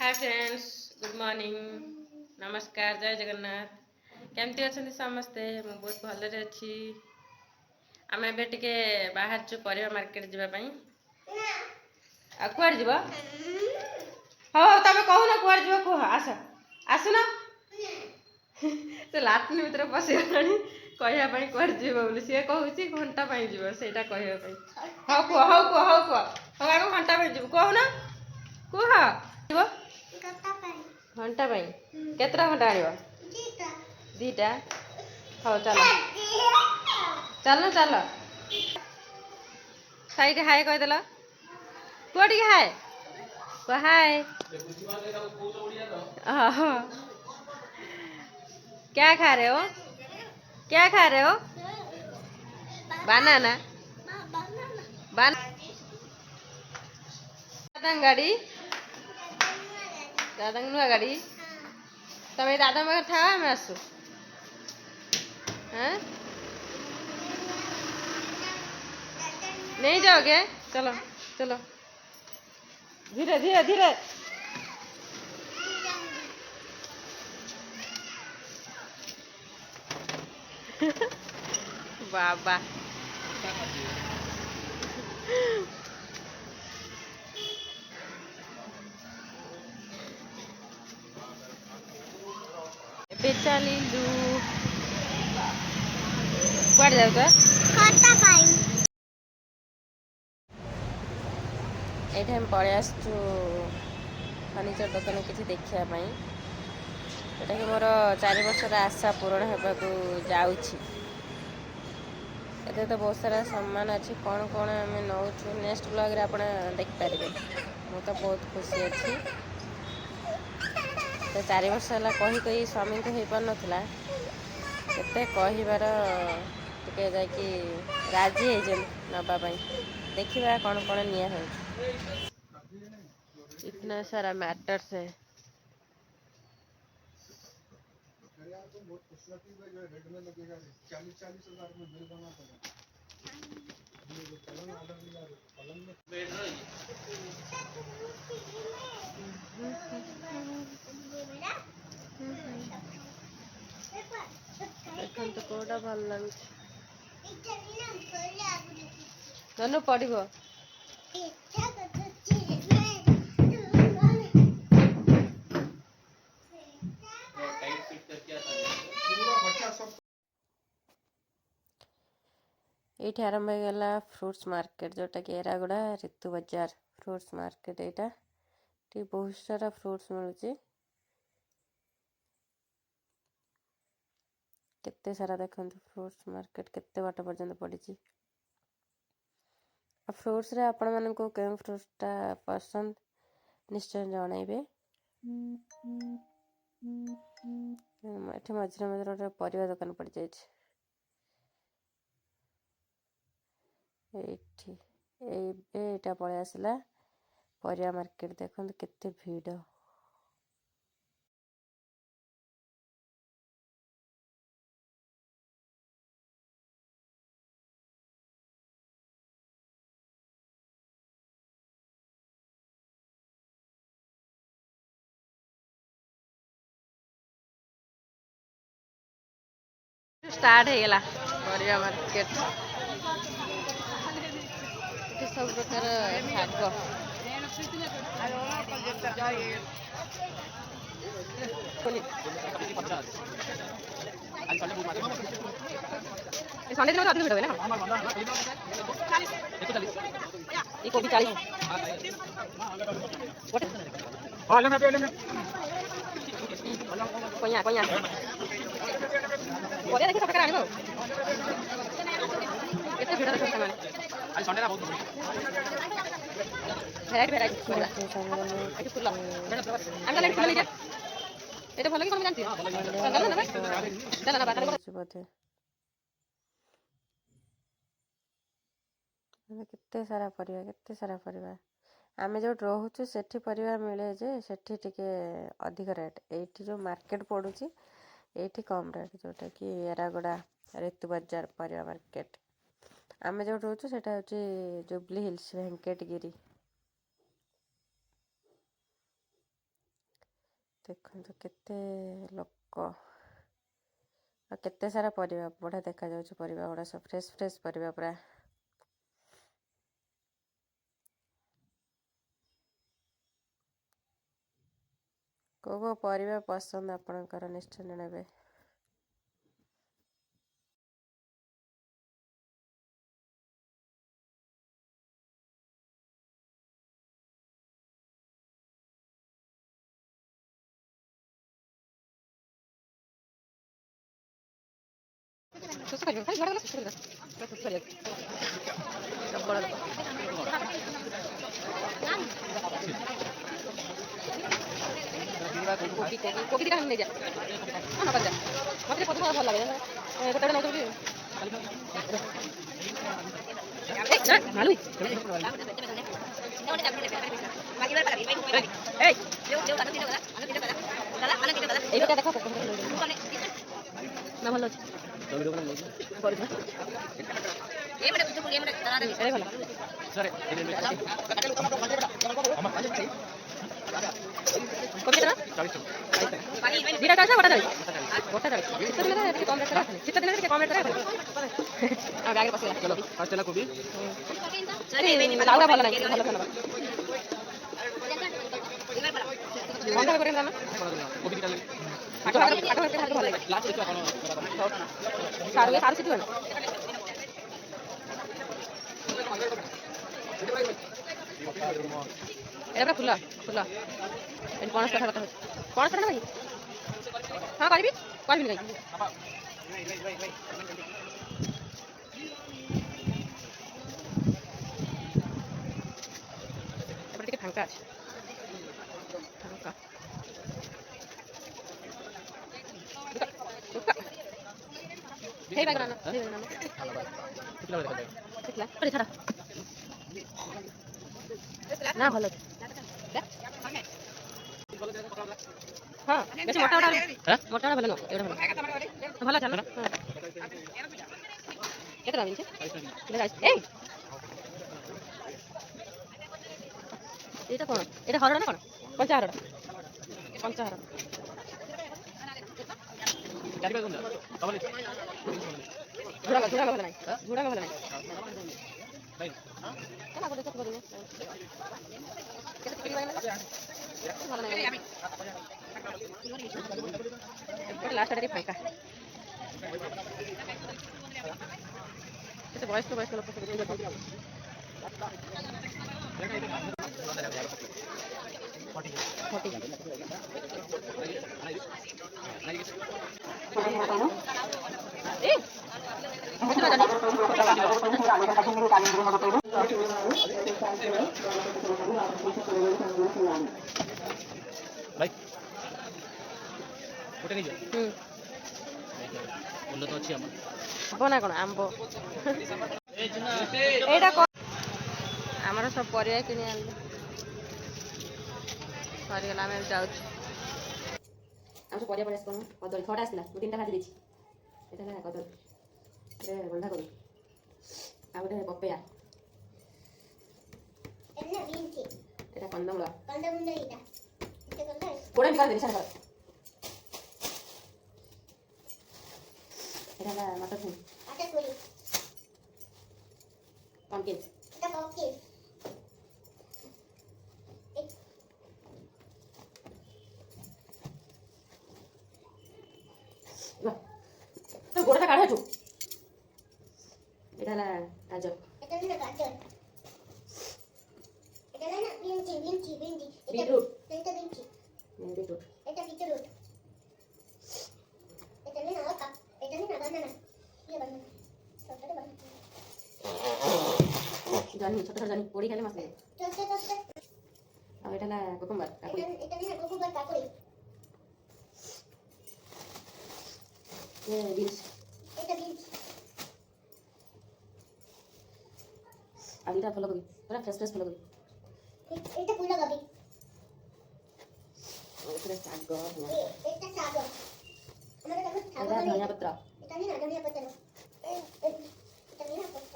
Hi friends, good morning, नमस्कार, जय जगन्नाथ। केमती अच्छा समस्ते? मु बहुत भलरे अच्छी। आम एटे बाहर परिवा मार्केट जावाई। कुआड़ जीव? हाँ तुम कहून कुआड़ जीव कह आस आसुन। से लाट्रिन भितर पशिगला कहवाई कुआड़ जीव बोली सी कहूँ घंटा जीव से कहवाई। हाँ कह हाँ कह हाँ कह हाँ आगे घंटा जीव कहून कह घंटा केतटा घंटा आण दीटा। हाँ चल चल चल साइड हाय कहदेल कुह टे हाय कह हाय। क्या खा रहे हो? क्या खा रहे हो? बनाना दादा गाड़ी दादा नुआ गाड़ी तुम दादा पाखे था आम आसु। हाँ नहीं जाओगे? चलो चलो धीरे धीरे धीरे। बाबा ଏବେ ଚାଲିଲୁ କୁଆଡ଼େ ଯାଉଛ? ଏଇଠି ଆମେ ପଳେଇ ଆସିଛୁ ଫର୍ଣ୍ଣିଚର ଦୋକାନ କିଛି ଦେଖିବା ପାଇଁ। ଯେଉଁଟାକି ମୋର 4 ବର୍ଷର ଆଶା ପୂରଣ ହେବାକୁ ଯାଉଛି। ଏତେ ତ ବହୁତ ସାରା ସାମାନ ଅଛି, କ'ଣ କ'ଣ ଆମେ ନେଉଛୁ ନେକ୍ସଟ ବ୍ଲଗ୍ରେ ଆପଣ ଦେଖିପାରିବେ। ମୁଁ ତ ବହୁତ ଖୁସି ଅଛି। ତ 4 ବର୍ଷ ହେଲା କହି ସ୍ୱାମୀଙ୍କୁ ହେଇପାରୁନଥିଲା, କେତେ କହିବାର ଟିକେ ଯାଇକି ରାଜି ହେଇଛନ୍ତି ନେବା ପାଇଁ। ଦେଖିବା କ'ଣ କ'ଣ ନିଆ ହେଉଛି। इतना सारा मैटर्स है। बहुत खूबसूरती रेट में लगेगा 40,000 में बिल बना देखो तो कोटा भल लगे धनु पड़ो ये आरंभ होगा फ्रूट्स मार्केट जोटा कि एरागुड़ा ऋतु बजार फ्रूट्स मार्केट। यहाँ बहुत सारा फ्रूट्स मिलूँ, केते सारा देखो फ्रूट्स मार्केट केते बाट पर्यंत पड़ी। फ्रूट्स रे आपण मानक केउं फ्रूट्सटा पसंद निश्चय जनइबे। एठी मझिरे मझिरे गोटे परिवा दुकान पड़ जाए। एटा पलि आसला परिवा मार्केट। देखो केते भीड़। स्टार्ट हो गला परिवा मार्केट। सब प्रकार शाग संडे दिन अधिक भीड़ हुए ना। ये कोबी 40 कोइया कोइया बोले देखि सब प्रकार आनिबो। केते भीड़ देखो सामान आज संडे ना बहुत वैरायटी वैरायटी एठी फुल आंगा लाइन फुल लीजिए। ये तो भलो कि कोन जानती चल ना बात केते सारा परिवा आमे जो रोचु सेठी परिवा मिले जे सेठी टिके अधिक रेट। एठी जो मार्केट पड़ुची एठी कम रेट जोटा कि एरागुड़ा ऋतु बजार परिवा मार्केट। आमे जो रोचु सेटा होची जुबली हिल्स वेंकटगिरी। ଦେଖନ୍ତୁ କେତେ ଲୋକ ଆଉ କେତେ ସାରା ପରିବା, ବଢ଼ିଆ ଦେଖାଯାଉଛି ପରିବା ଗୁଡ଼ା ସବୁ ଫ୍ରେଶ୍ ଫ୍ରେଶ୍ ପରିବା ପୁରା। କେଉଁ ପରିବା ପସନ୍ଦ ଆପଣଙ୍କର ନିଶ୍ଚୟ ଜଣାଇବେ। କୋବି ଦିଟା ନେଇଯା ମତେ ପୋଟଳ ଭଲ ଲାଗେ ଗୋଟେ ନଉଛନ୍ତି ମାଲୁ ଏଇଟା ଦେଖ ନା ଭଲ ଅଛି ଦିଟା ଚାଳିଶ ଗୋଟା ଚାଳିଶ ଗୋଟା ଚାଳିଶ ଶୀତ ଦିନରେ ଟିକେ କମ୍ ରେଟ୍ରେ ଶୀତ ଦିନରେ ଟିକେ କମ୍ ରେଟ୍ରେ ଆଉ ବ୍ୟାଗରେ ପଶିଗଲା କୋବି ଲାଉଟା ଭଲ ନାହିଁ ଭଲ ଭଲ ବନ୍ଧା କରି ଦାମ ଭଲ ଲାଗେ ସାରୁ ସାରୁ ଶିଖିବନି এটা ফুল ফুল ଏଠି ପଣସ କଥା କଥା ପଣସ କଥା ନାଇଁ ହଁ କରିବି କରିବିନି କାହିଁକି ଏପଟେ ଟିକେ ଫାଙ୍କା ଅଛି ଫାଙ୍କା ହେଇ ବାଗନା ହେଇ ବାଗନା ଦେଖିଲା ପଡ଼ି ଛାଡ଼ ନା ଭଲ ଅଛି ହଁ ବେଶୀ ମୋଟା ମୋଟା ଭଲ ନୁହଁ ଏଇଟା ଭଲ ଭଲ ଚାଲ କେତେ ଟଙ୍କା ମିଳୁଛି ଏଇ ଏଇଟା କ'ଣ ଏଇଟା ହରଡ଼ ନା କ'ଣ କଞ୍ଚା ହରଡ଼ କଞ୍ଚା ହରଡ଼ ଝୁଡ଼ଙ୍ଗ ଝୁଡ଼ଙ୍ଗ ଭଲ ନାହିଁ ଝୁଡ଼ଙ୍ଗ ଭଲ ନାହିଁ ଭଲ ନାହିଁ ଲାଷ୍ଟ ଟିକେ ଫାଙ୍କା କେତେ ବୟସ୍କ ବୟସ୍କ ଲୋକ ସବୁ ହବ ନା କ'ଣ ଆମ୍ବ ଏଇଟା କ'ଣ ଆମର ସବୁ ପରିବା କିଣି ଆଣିଲୁ ସରିଗଲା ଆମେ ଯାଉଛୁ ଆଉ ସବୁ ପରିବା ପଳେଇ ଆସିବ କଦଳୀ 6ଟା ଆସିଥିଲା ମୁଁ 3ଟା ଭାଜି ଦେଇଛି ଏଇଟା ହେଲା କଦଳୀ ଗୋଟେ ବନ୍ଧାକୋବି ଆଉ ଗୋଟେ ପପେୟା ଏଇଟା କନ୍ଦମୂଳ କୋଡ଼ା ବି କରିଦେବି ସାର୍ এটা হলো মটর ছুরি পমকিন এটা পমকিন তো গোড়াটা কাটা তো এটা হলো গাজর এটা হলো গাজর এটা হলো না বিনছি বিটরুট এটা বিনছি বিটরুট এটা বিটরুট এটা হলো না এটা না বানানা ये बानाना छोटा तो बानाना जानी छोटा जानी पोड़ी खाली मस्त है छोटे अब এটা না কুকুম্বার কাকুড়ি এটা না কুকুম্বার কাকুড়ি ये बीन्स এটা बीन्स আর এটা ফুলকপি পুরো ফ্রেশ ফ্রেশ ফুলকপি এটা ফুলকপি এটা শাক এটা শাক আমাদের কাছে শাক ধনিয়া পত্র এটা না ধনিয়া পত্র এটা না পত্র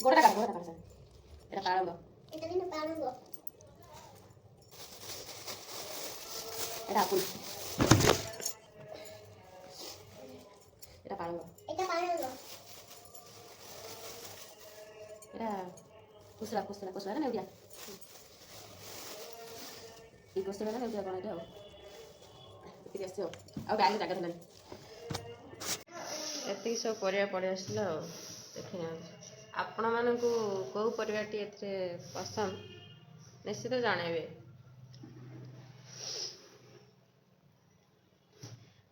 গোড়াটা কাট এটা পালঙ্গ এটা না পালঙ্গ এটা আপুল, এটা পালঙ্গ, এটা କୁଶୁରା ନା ନେଉଟିଆ, ଏଇ କୁଶୁରା ନା ନେଉଟିଆ କ'ଣ ଏଇଟା ଆଉ ଏତିକି ଆସିବ ଆଉ ବ୍ୟାଗରେ ଜାଗା ଦେଲାନି। ଏତିକି ସବୁ ପରିବା ପଳେଇ ଆସିଲା ଆଉ ଦେଖି ନିଅନ୍ତୁ। ଆପଣମାନଙ୍କୁ କେଉଁ ପରିବାଟି ଏଥିରେ ପସନ୍ଦ ନିଶ୍ଚିତ ଜଣାଇବେ।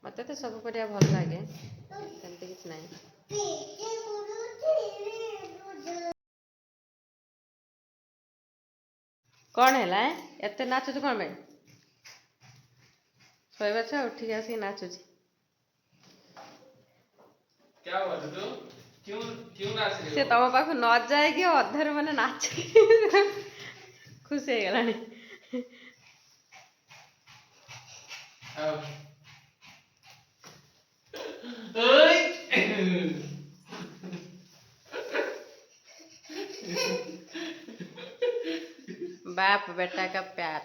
ମୋତେ ତ ସବୁ ପରିବା ଭଲ ଲାଗେ, ସେମିତି କିଛି ନାହିଁ। କ'ଣ ହେଲା ଏତେ ନାଚୁଛୁ କ'ଣ ପାଇଁ? ଶୋଇବା ଛୁଆ ଉଠିକି ଆସିକି ନାଚୁଛି। ସେ ତମ ପାଖକୁ ନ ଯାଇକି ଅଧାରୁ ମାନେ ନାଚିକି ଖୁସି ହେଇଗଲାଣି। बाप बेटा का प्यार।